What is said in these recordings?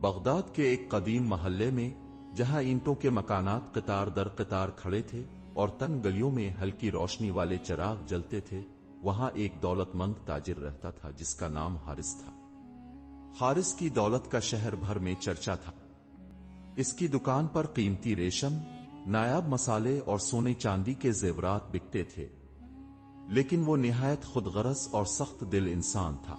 Baghdad کے ایک قدیم محلے میں جہاں اینٹوں کے مکانات قطار در قطار کھڑے تھے اور تنگ گلیوں میں ہلکی روشنی والے چراغ جلتے تھے، وہاں ایک دولت مند تاجر رہتا تھا جس کا نام حارث تھا۔ حارث کی دولت کا شہر بھر میں چرچا تھا۔ اس کی دکان پر قیمتی ریشم، نایاب مسالے اور سونے چاندی کے زیورات بکتے تھے، لیکن وہ نہایت خود غرض اور سخت دل انسان تھا۔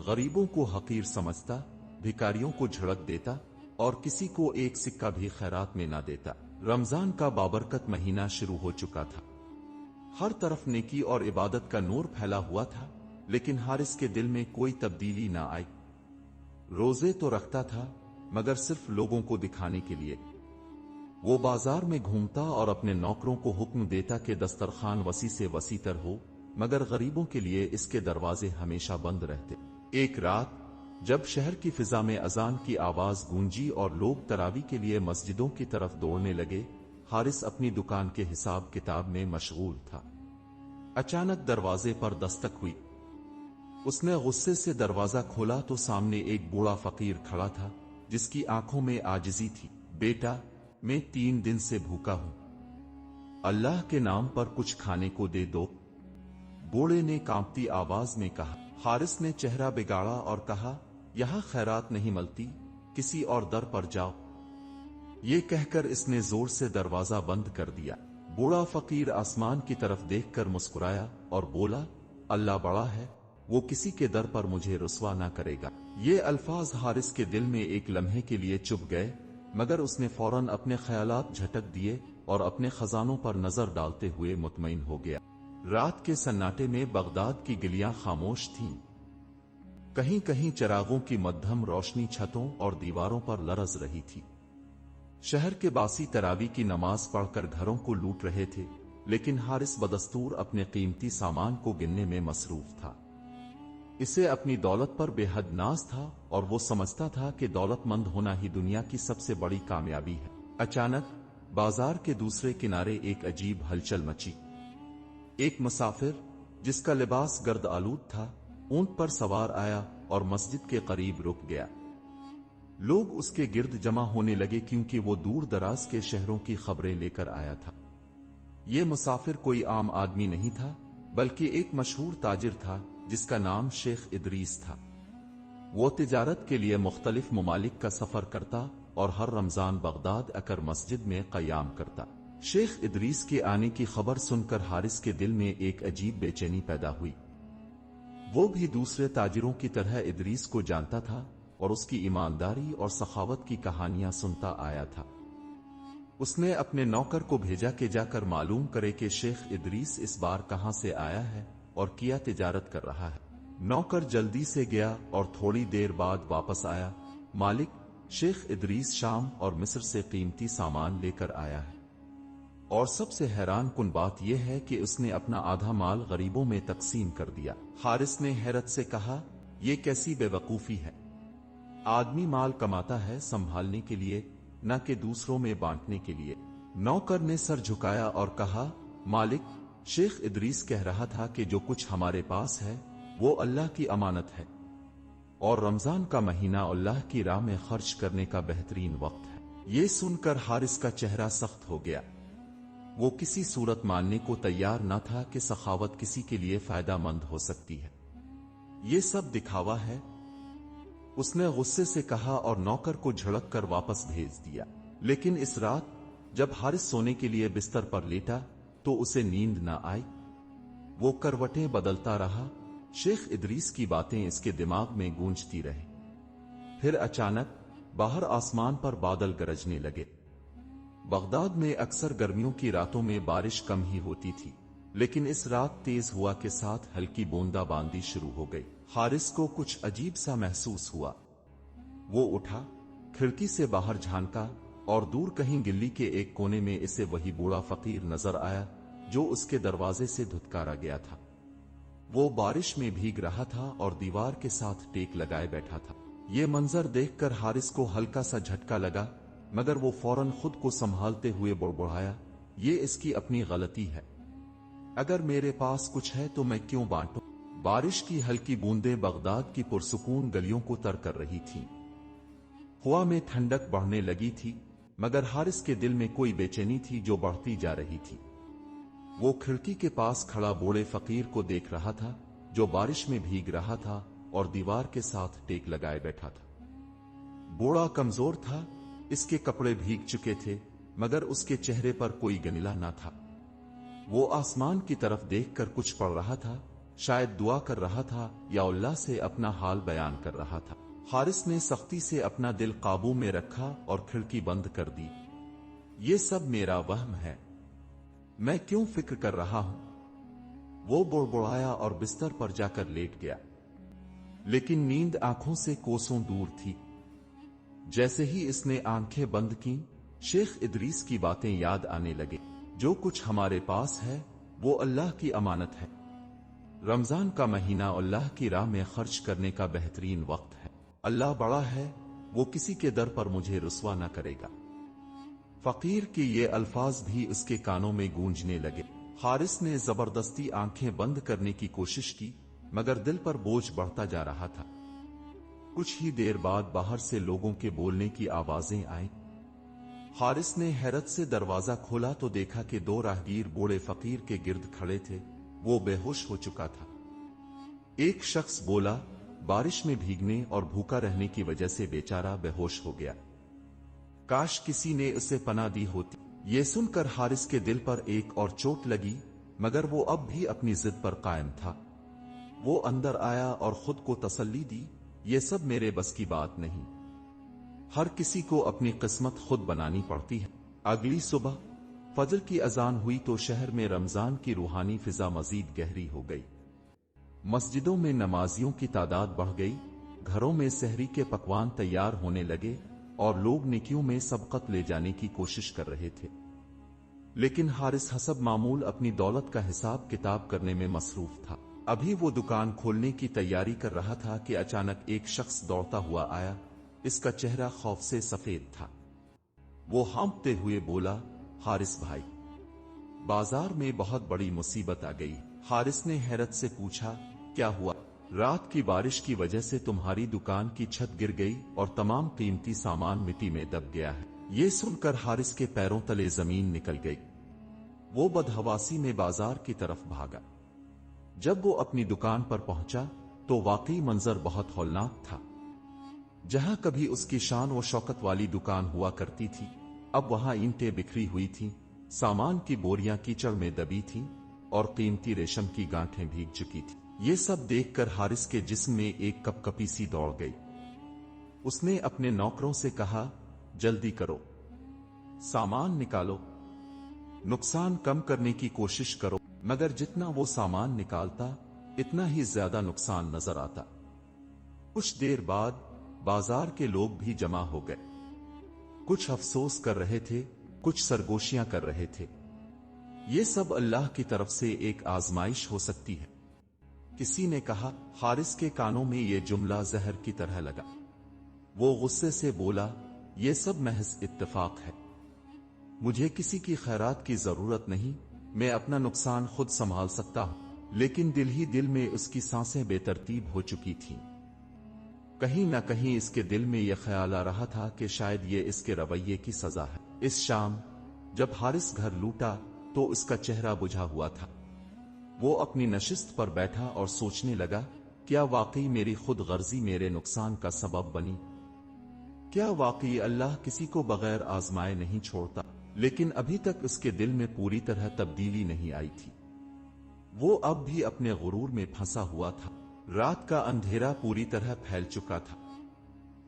غریبوں کو حقیر سمجھتا، بھکاریوں کو جھڑک دیتا اور کسی کو ایک سکہ بھی خیرات میں نہ دیتا۔ رمضان کا بابرکت مہینہ شروع ہو چکا تھا۔ ہر طرف نیکی اور عبادت کا نور پھیلا ہوا تھا، لیکن حارث کے دل میں کوئی تبدیلی نہ آئی۔ روزے تو رکھتا تھا، مگر صرف لوگوں کو دکھانے کے لیے۔ وہ بازار میں گھومتا اور اپنے نوکروں کو حکم دیتا کہ دسترخوان وسیع سے وسیع تر ہو، مگر غریبوں کے لیے اس کے دروازے ہمیشہ بند رہتے۔ ایک رات جب شہر کی فضا میں اذان کی آواز گونجی اور لوگ تراویح کے لیے مسجدوں کی طرف دوڑنے لگے، حارث اپنی دکان کے حساب کتاب میں مشغول تھا۔ اچانک دروازے پر دستک ہوئی۔ اس نے غصے سے دروازہ کھولا تو سامنے ایک بوڑھا فقیر کھڑا تھا جس کی آنکھوں میں عاجزی تھی۔ بیٹا، میں 3 دن سے بھوکا ہوں، اللہ کے نام پر کچھ کھانے کو دے دو، بوڑھے نے کانپتی آواز میں کہا۔ حارث نے چہرہ بگاڑا اور کہا، یہاں خیرات نہیں ملتی، کسی اور در پر جاؤ۔ یہ کہہ کر اس نے زور سے دروازہ بند کر دیا۔ بوڑھا فقیر آسمان کی طرف دیکھ کر مسکرایا اور بولا، اللہ بڑا ہے، وہ کسی کے در پر مجھے رسوا نہ کرے گا۔ یہ الفاظ حارث کے دل میں ایک لمحے کے لیے چپ گئے، مگر اس نے فوراً اپنے خیالات جھٹک دیے اور اپنے خزانوں پر نظر ڈالتے ہوئے مطمئن ہو گیا۔ رات کے سناٹے میں بغداد کی گلیاں خاموش تھیں۔ کہیں کہیں چراغوں کی مدھم روشنی چھتوں اور دیواروں پر لرز رہی تھی۔ شہر کے باسی تراویح کی نماز پڑھ کر گھروں کو لوٹ رہے تھے، لیکن حارث بدستور اپنے قیمتی سامان کو گننے میں مصروف تھا۔ اسے اپنی دولت پر بے حد ناز تھا اور وہ سمجھتا تھا کہ دولت مند ہونا ہی دنیا کی سب سے بڑی کامیابی ہے۔ اچانک بازار کے دوسرے کنارے ایک عجیب ہلچل مچی۔ ایک مسافر جس کا لباس گرد آلود تھا، اونٹ پر سوار آیا اور مسجد کے قریب رک گیا۔ لوگ اس کے گرد جمع ہونے لگے کیونکہ وہ دور دراز کے شہروں کی خبریں لے کر آیا تھا۔ یہ مسافر کوئی عام آدمی نہیں تھا، بلکہ ایک مشہور تاجر تھا جس کا نام شیخ ادریس تھا۔ وہ تجارت کے لیے مختلف ممالک کا سفر کرتا اور ہر رمضان بغداد آ کر مسجد میں قیام کرتا۔ شیخ ادریس کے آنے کی خبر سن کر حارث کے دل میں ایک عجیب بے چینی پیدا ہوئی۔ وہ بھی دوسرے تاجروں کی طرح ادریس کو جانتا تھا اور اس کی ایمانداری اور سخاوت کی کہانیاں سنتا آیا تھا۔ اس نے اپنے نوکر کو بھیجا کہ جا کر معلوم کرے کہ شیخ ادریس اس بار کہاں سے آیا ہے اور کیا تجارت کر رہا ہے۔ نوکر جلدی سے گیا اور تھوڑی دیر بعد واپس آیا، مالک، شیخ ادریس شام اور مصر سے قیمتی سامان لے کر آیا ہے، اور سب سے حیران کن بات یہ ہے کہ اس نے اپنا آدھا مال غریبوں میں تقسیم کر دیا۔ حارث نے حیرت سے کہا، یہ کیسی بے وقوفی ہے؟ آدمی مال کماتا ہے سنبھالنے کے لیے، نہ کہ دوسروں میں بانٹنے کے لیے۔ نوکر نے سر جھکایا اور کہا، مالک، شیخ ادریس کہہ رہا تھا کہ جو کچھ ہمارے پاس ہے وہ اللہ کی امانت ہے، اور رمضان کا مہینہ اللہ کی راہ میں خرچ کرنے کا بہترین وقت ہے۔ یہ سن کر حارث کا چہرہ سخت ہو گیا۔ وہ کسی صورت ماننے کو تیار نہ تھا کہ سخاوت کسی کے لیے فائدہ مند ہو سکتی ہے۔ یہ سب دکھاوا ہے، اس نے غصے سے کہا اور نوکر کو جھڑک کر واپس بھیج دیا۔ لیکن اس رات جب حارث سونے کے لیے بستر پر لیٹا تو اسے نیند نہ آئی۔ وہ کروٹیں بدلتا رہا، شیخ ادریس کی باتیں اس کے دماغ میں گونجتی رہیں۔ پھر اچانک باہر آسمان پر بادل گرجنے لگے۔ بغداد میں اکثر گرمیوں کی راتوں میں بارش کم ہی ہوتی تھی، لیکن اس رات تیز ہوا کے ساتھ ہلکی بوندا باندی شروع ہو گئی۔ حارث کو کچھ عجیب سا محسوس ہوا۔ وہ اٹھا، کھڑکی سے باہر جھانکا اور دور کہیں گلی کے ایک کونے میں اسے وہی بوڑھا فقیر نظر آیا جو اس کے دروازے سے دھتکارا گیا تھا۔ وہ بارش میں بھیگ رہا تھا اور دیوار کے ساتھ ٹیک لگائے بیٹھا تھا۔ یہ منظر دیکھ کر حارث کو ہلکا سا جھٹکا لگا، مگر وہ فوراً خود کو سنبھالتے ہوئے بڑبڑایا، یہ اس کی اپنی غلطی ہے، اگر میرے پاس کچھ ہے تو میں کیوں بانٹوں؟ بارش کی ہلکی بوندیں بغداد کی پرسکون گلیوں کو تر کر رہی تھیں۔ हवा में ठंडक बढ़ने लगी थी, मगर हारिस के दिल में कोई बेचैनी थी जो बढ़ती जा रही थी। वो खिड़की के पास खड़ा बूढ़े फकीर को देख रहा था, जो बारिश में भीग रहा था और दीवार के साथ टेक लगाए बैठा था। बूढ़ा कमजोर था, इसके कपड़े भीग चुके थे, मगर उसके चेहरे पर कोई गनीला न था। वो आसमान की तरफ देखकर कुछ पढ़ रहा था, शायद दुआ कर रहा था या अल्लाह से अपना हाल बयान कर रहा था। हारिस ने सख्ती से अपना दिल काबू में रखा और खिड़की बंद कर दी। ये सब मेरा वहम है, मैं क्यों फिक्र कर रहा हूं? वो बुड़बुड़ाया और बिस्तर पर जाकर लेट गया, लेकिन नींद आंखों से कोसों दूर थी। जैसे ही इसने आंखें बंद की, शेख इदरीस की बातें याद आने लगे। जो कुछ हमारे पास है वो अल्लाह की अमानत है। रमजान का महीना अल्लाह की राह में खर्च करने का बेहतरीन वक्त है। अल्लाह बड़ा है, वो किसी के दर पर मुझे रुस्वा न करेगा। फकीर के ये अल्फाज भी उसके कानों में गूंजने लगे। हारिस ने जबरदस्ती आंखें बंद करने की कोशिश की, मगर दिल पर बोझ बढ़ता जा रहा था। कुछ ही देर बाद बाहर से लोगों के बोलने की आवाजें आईं। हारिस ने हैरत से दरवाजा खोला तो देखा कि दो राहगीर बूढ़े फकीर के गिर्द खड़े थे। वो बेहोश हो चुका था। एक शख्स बोला, बारिश में भीगने और भूखा रहने की वजह से बेचारा बेहोश हो गया, काश किसी ने उसे पनाह दी होती। ये सुनकर हारिस के दिल पर एक और चोट लगी, मगर वो अब भी अपनी जिद पर कायम था। वो अंदर आया और खुद को तसल्ली दी, ये सब मेरे बस की बात नहीं। हर किसी को अपनी किस्मत खुद बनानी पड़ती है। अगली सुबह फजर की अजान हुई तो शहर में रमजान की रूहानी फिजा मजीद गहरी हो गई। मस्जिदों में नमाजियों की तादाद बढ़ गई, घरों में सहरी के पकवान तैयार होने लगे और लोग नेकियों में सबकत ले जाने की कोशिश कर रहे थे। लेकिन हारिस हसब मामूल अपनी दौलत का हिसाब किताब करने में मसरूफ था। अभी वो दुकान खोलने की तैयारी कर रहा था कि अचानक एक शख्स दौड़ता हुआ आया। इसका चेहरा खौफ से सफेद था। वो हांफते हुए बोला, हारिस भाई, बाजार में बहुत बड़ी मुसीबत आ गई। हारिस ने हैरत से पूछा, क्या हुआ? रात की बारिश की वजह से तुम्हारी दुकान की छत गिर गई और तमाम कीमती सामान मिट्टी में दब गया है। ये सुनकर हारिस के पैरों तले जमीन निकल गई। वो बदहवासी में बाजार की तरफ भागा। जब वो अपनी दुकान पर पहुंचा तो वाकई मंजर बहुत हौलनाक था। जहां कभी उसकी शान व शौकत वाली दुकान हुआ करती थी, अब वहां ईंटें बिखरी हुई थीं, सामान की बोरियां कीचड़ में दबी थीं और कीमती रेशम की गांठें भीग चुकी थी। ये सब देखकर हारिस के जिस्म में एक कपकपी सी दौड़ गई। उसने अपने नौकरों से कहा, जल्दी करो, सामान निकालो, नुकसान कम करने की कोशिश करो। मगर जितना वो सामान निकालता, इतना ही ज्यादा नुकसान नजर आता। कुछ देर बाद बाजार के लोग भी जमा हो गए। कुछ अफसोस कर रहे थे, कुछ सरगोशियां कर रहे थे। ये सब अल्लाह की तरफ से एक आजमाइश हो सकती है। किसी ने कहा। हारिस के कानों में ये जुमला जहर की तरह लगा। वो गुस्से से बोला, ये सब महज इत्तेफाक है, मुझे किसी की खैरात की जरूरत नहीं, मैं अपना नुकसान खुद संभाल सकता हूं। लेकिन दिल ही दिल में उसकी सांसें बेतरतीब हो चुकी थीं। कहीं न कहीं इसके दिल में यह ख्याल आ रहा था कि शायद ये इसके रवैये की सजा है। इस शाम जब हारिस घर लूटा तो उसका चेहरा बुझा हुआ था। वो अपनी नशिस्त पर बैठा और सोचने लगा, क्या वाकई मेरी खुद गर्जी मेरे नुकसान का सबब बनी? क्या वाकई अल्लाह किसी को बगैर आजमाए नहीं छोड़ता? लेकिन अभी तक उसके दिल में पूरी तरह तब्दीली नहीं आई थी। वो अब भी अपने गुरूर में फंसा हुआ था। रात का अंधेरा पूरी तरह फैल चुका था।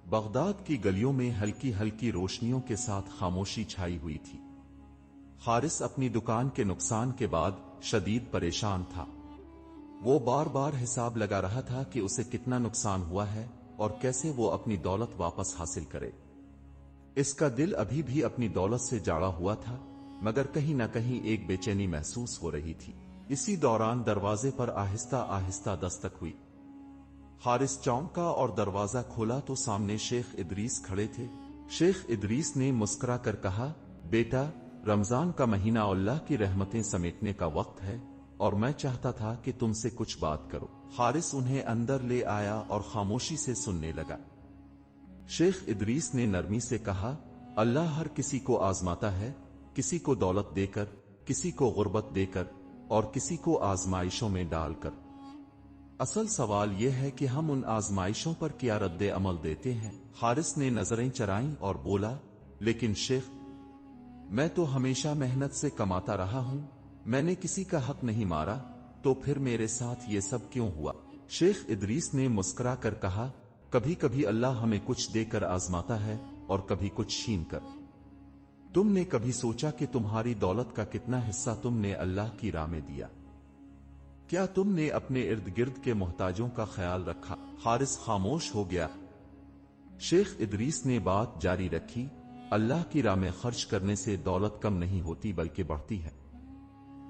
बगदाद की गलियों में हल्की हल्की रोशनियों के साथ खामोशी छाई हुई थी। हारिस अपनी दुकान के नुकसान के बाद शदीद परेशान था। वो बार बार हिसाब लगा रहा था कि उसे कितना नुकसान हुआ है और कैसे वो अपनी दौलत वापस हासिल करे। इसका दिल अभी भी अपनी दौलत से जाड़ा हुआ था, मगर कहीं न कहीं एक बेचैनी महसूस हो रही थी। इसी दौरान दरवाजे पर आहिस्ता आहिस्ता दस्तक हुई। हारिस चौंका और दरवाजा खोला तो सामने शेख इदरीस खड़े थे। शेख इदरीस ने मुस्कुरा कर कहा, बेटा, रमजान का महीना अल्लाह की रहमतें समेटने का वक्त है और मैं चाहता था कि तुमसे कुछ बात करो। हारिस उन्हें अंदर ले आया और खामोशी से सुनने लगा। शेख इदरीस ने नरमी से कहा, अल्लाह हर किसी को आजमाता है, किसी को दौलत देकर, किसी को गुर्बत देकर और किसी को आजमाइशों में डालकर। असल सवाल यह है कि हम उन आजमाइशों पर क्या रद्द अमल देते हैं। हारिस ने नजरें चराईं और बोला, लेकिन शेख, मैं तो हमेशा मेहनत से कमाता रहा हूं, मैंने किसी का हक नहीं मारा, तो फिर मेरे साथ ये सब क्यों हुआ? शेख इदरीस ने मुस्कुरा कर कहा, कभी कभी अल्लाह हमें कुछ देकर आजमाता है और कभी कुछ छीन कर। तुमने कभी सोचा कि तुम्हारी दौलत का कितना हिस्सा तुमने अल्लाह की राह में दिया? क्या तुमने अपने इर्द गिर्द के मोहताजों का ख्याल रखा? हारिस खामोश हो गया। शेख इदरीस ने बात जारी रखी, अल्लाह की राह में खर्च करने से दौलत कम नहीं होती बल्कि बढ़ती है।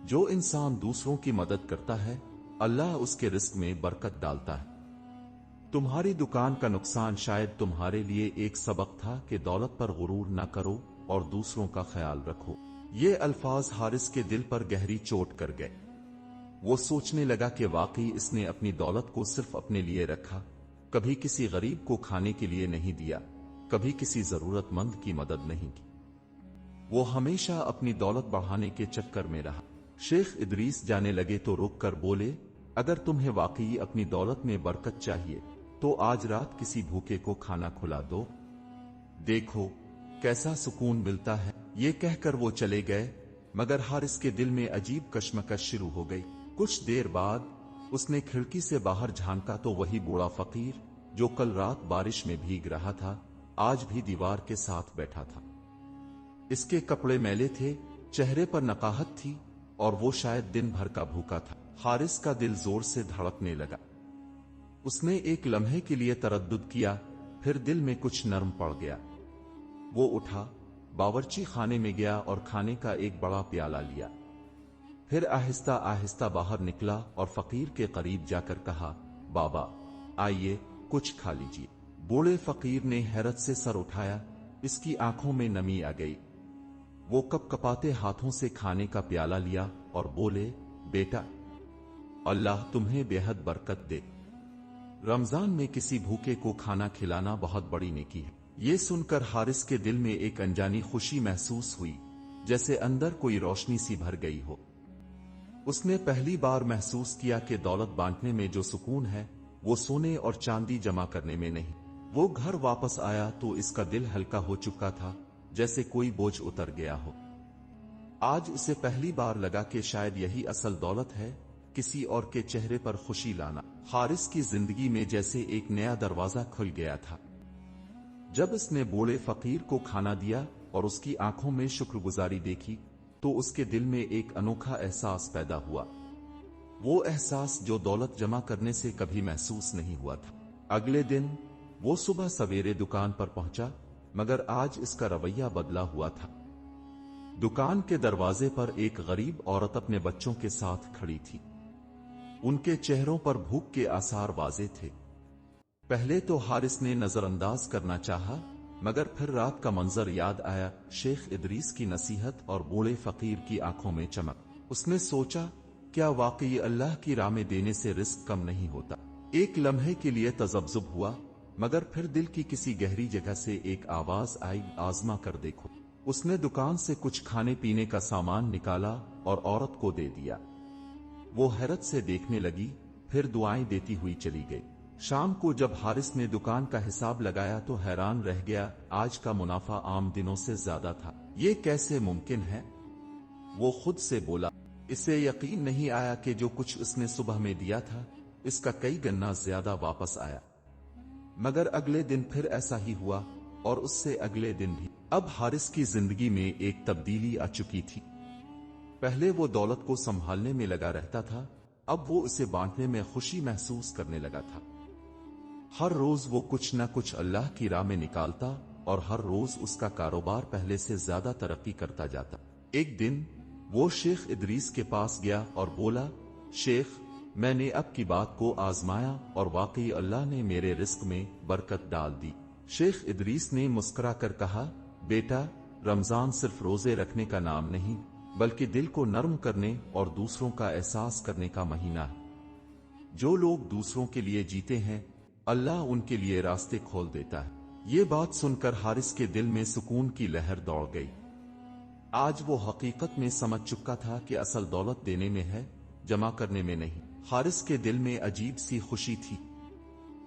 जो इंसान दूसरों की मदद करता है, अल्लाह उसके रिस्क में बरकत डालता है। तुम्हारी दुकान का नुकसान शायद तुम्हारे लिए एक सबक था कि दौलत पर गुरूर न करो और दूसरों का ख्याल रखो। ये अल्फाज हारिस के दिल पर गहरी चोट कर गए। वो सोचने लगा कि वाकई इसने अपनी दौलत को सिर्फ अपने लिए रखा, कभी किसी गरीब को खाने के लिए नहीं दिया, कभी किसी जरूरतमंद की मदद नहीं की। वो हमेशा अपनी दौलत बढ़ाने के चक्कर में रहा। शेख इदरीस जाने लगे तो रुक कर बोले, अगर तुम्हें वाकई अपनी दौलत में बरकत चाहिए तो आज रात किसी भूखे को खाना खिला दो, देखो कैसा सुकून मिलता है। ये कहकर वो चले गए, मगर हारिस के दिल में अजीब कश्मकश शुरू हो गई। कुछ देर बाद उसने खिड़की से बाहर झांका तो वही बूढ़ा फकीर जो कल रात बारिश में भीग रहा था, आज भी दीवार के साथ बैठा था। इसके कपड़े मैले थे, चेहरे पर नकाहत थी और वो शायद दिन भर का भूखा था। हारिस का दिल जोर से धड़कने लगा। उसने एक लम्हे के लिए तरद्दुद किया, फिर दिल में कुछ नरम पड़ गया। वो उठा, बावर्ची खाने में गया और खाने का एक बड़ा प्याला लिया। फिर आहिस्ता आहिस्ता बाहर निकला और फकीर के करीब जाकर कहा, बाबा आइए कुछ खा लीजिए। बूढ़े फकीर ने हैरत से सर उठाया, इसकी आंखों में नमी आ गई। वो कपकपाते हाथों से खाने का प्याला लिया और बोले, बेटा, अल्लाह तुम्हें बेहद बरकत दे। रमजान में किसी भूखे को खाना खिलाना बहुत बड़ी नेकी है। ये सुनकर हारिस के दिल में एक अनजानी खुशी महसूस हुई, जैसे अंदर कोई रोशनी सी भर गई हो। उसने पहली बार महसूस किया कि दौलत बांटने में जो सुकून है वो सोने और चांदी जमा करने में नहीं। वो घर वापस आया तो इसका दिल हल्का हो चुका था, जैसे कोई बोझ उतर गया हो। आज उसे पहली बार लगा कि शायद यही असल दौलत है, किसी और के चेहरे पर खुशी लाना। हारिस की जिंदगी में जैसे एक नया दरवाजा खुल गया था। जब उसने बूढ़े फकीर को खाना दिया और उसकी आंखों में शुक्रगुजारी देखी तो उसके दिल में एक अनोखा एहसास पैदा हुआ। वो एहसास जो दौलत जमा करने से कभी महसूस नहीं हुआ था। अगले दिन वो सुबह सवेरे दुकान पर पहुंचा, मगर आज इसका रवैया बदला हुआ था। दुकान के दरवाजे पर एक गरीब औरत अपने बच्चों के साथ खड़ी थी। उनके चेहरों पर भूख के आसार वाजे थे। पहले तो हारिस ने नजरअंदाज करना चाहा, मगर फिर रात का मंजर याद आया, शेख इदरीस की नसीहत और बूढ़े फकीर की आंखों में चमक। उसने सोचा, क्या वाकई अल्लाह की राह में देने से रिस्क कम नहीं होता? एक लम्हे के लिए तजब्जुब हुआ, मगर फिर दिल की किसी गहरी जगह से एक आवाज आई, आजमा कर देखो। उसने दुकान से कुछ खाने पीने का सामान निकाला और औरत को दे दिया। वो हैरत से देखने लगी, फिर दुआएं देती हुई चली गई। शाम को जब हारिस ने दुकान का हिसाब लगाया तो हैरान रह गया, आज का मुनाफा आम दिनों से ज्यादा था। ये कैसे मुमकिन है? वो खुद से बोला। इसे यकीन नहीं आया कि जो कुछ उसने सुबह में दिया था, इसका कई गुना ज्यादा वापस आया। मगर अगले दिन फिर ऐसा ही हुआ और उससे अगले दिन भी। अब हारिस की जिंदगी में एक तब्दीली आ चुकी थी। पहले वो दौलत को संभालने में लगा रहता था, अब वो उसे बांटने में खुशी महसूस करने लगा था। हर रोज वो कुछ न कुछ अल्लाह की राह में निकालता और हर रोज उसका कारोबार पहले से ज्यादा तरक्की करता जाता। एक दिन वो शेख इदरीस के पास गया और बोला, शेख, मैंने अब की बात को आजमाया और वाकई अल्लाह ने मेरे रिस्क में बरकत डाल दी। शेख इदरीस ने मुस्कुरा कर कहा, बेटा, रमजान सिर्फ रोजे रखने का नाम नहीं, बल्कि दिल को नर्म करने और दूसरों का एहसास करने का महीना है। जो लोग दूसरों के लिए जीते हैं, अल्लाह उनके लिए रास्ते खोल देता है। یہ بات سن کر حارث کے دل میں سکون کی لہر دوڑ گئی۔ آج وہ حقیقت میں سمجھ چکا تھا کہ اصل دولت دینے میں ہے، جمع کرنے میں نہیں۔ حارث کے دل میں عجیب سی خوشی تھی۔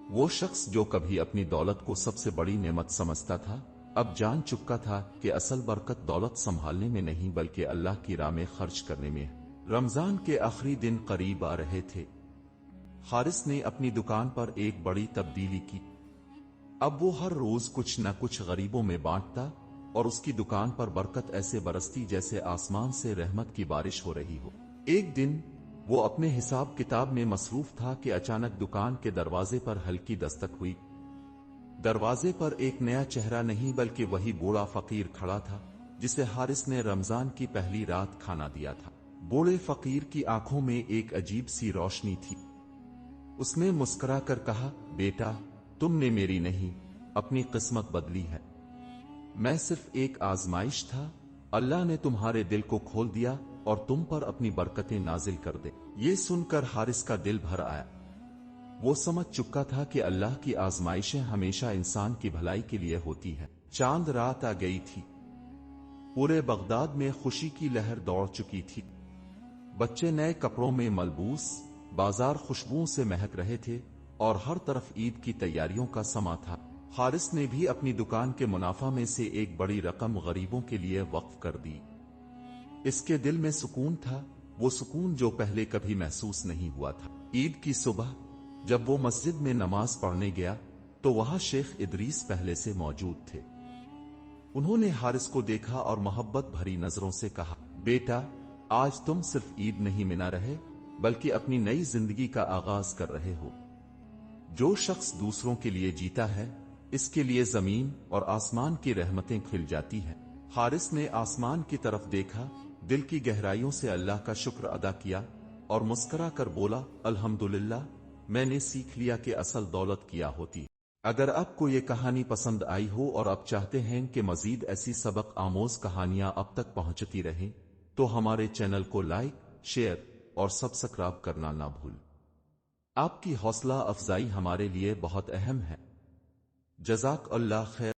وہ شخص جو کبھی اپنی دولت کو سب سے بڑی نعمت سمجھتا تھا، اب جان چکا تھا کہ اصل برکت دولت سنبھالنے میں نہیں بلکہ اللہ کی راہ میں خرچ کرنے میں ہے۔ رمضان کے آخری دن قریب آ رہے تھے۔ حارث نے اپنی دکان پر ایک بڑی تبدیلی کی۔ اب وہ ہر روز کچھ نہ کچھ غریبوں میں بانٹتا اور اس کی دکان پر برکت ایسے برستی جیسے آسمان سے رحمت کی بارش ہو رہی ہو۔ ایک دن وہ اپنے حساب کتاب میں مصروف تھا کہ اچانک دکان کے دروازے پر ہلکی دستک ہوئی۔ دروازے پر ایک نیا چہرہ نہیں بلکہ وہی بوڑھا فقیر کھڑا تھا جسے حارث نے رمضان کی پہلی رات کھانا دیا تھا۔ بوڑھے فقیر کی آنکھوں میں ایک عجیب سی روشنی تھی۔ اس نے مسکرا کر کہا، بیٹا، تم نے میری نہیں، اپنی قسمت بدلی ہے۔ میں صرف ایک آزمائش تھا، اللہ نے تمہارے دل کو کھول دیا اور تم پر اپنی برکتیں نازل کر دے۔ یہ سن کر حارث کا دل بھر آیا۔ وہ سمجھ چکا تھا کہ اللہ کی آزمائشیں ہمیشہ انسان کی بھلائی کے لیے ہوتی ہیں۔ چاند رات آ گئی تھی۔ پورے بغداد میں خوشی کی لہر دوڑ چکی تھی۔ بچے نئے کپڑوں میں ملبوس، بازار خوشبوؤں سے مہک رہے تھے اور ہر طرف عید کی تیاریوں کا سما تھا۔ حارث نے بھی اپنی دکان کے منافع میں سے ایک بڑی رقم غریبوں کے لیے وقف کر دی۔ اس کے دل میں سکون تھا، وہ سکون جو پہلے کبھی محسوس نہیں ہوا تھا۔ عید کی صبح جب وہ مسجد میں نماز پڑھنے گیا تو وہاں شیخ ادریس پہلے سے موجود تھے۔ انہوں نے حارث کو دیکھا اور محبت بھری نظروں سے کہا، بیٹا، آج تم صرف عید نہیں منا رہے بلکہ اپنی نئی زندگی کا آغاز کر رہے ہو۔ جو شخص دوسروں کے لیے جیتا ہے اس کے لیے زمین اور آسمان کی رحمتیں کھل جاتی ہیں۔ حارث نے آسمان کی طرف دیکھا، دل کی گہرائیوں سے اللہ کا شکر ادا کیا اور مسکرا کر بولا، الحمدللہ، میں نے سیکھ لیا کہ اصل دولت کیا ہوتی۔ اگر آپ کو یہ کہانی پسند آئی ہو اور آپ چاہتے ہیں کہ مزید ایسی سبق آموز کہانیاں اب تک پہنچتی رہیں تو ہمارے چینل کو لائک، شیئر اور سبسکرائب کرنا نہ بھول۔ آپ کی حوصلہ افزائی ہمارے لیے بہت اہم ہے۔ جزاک اللہ خیر۔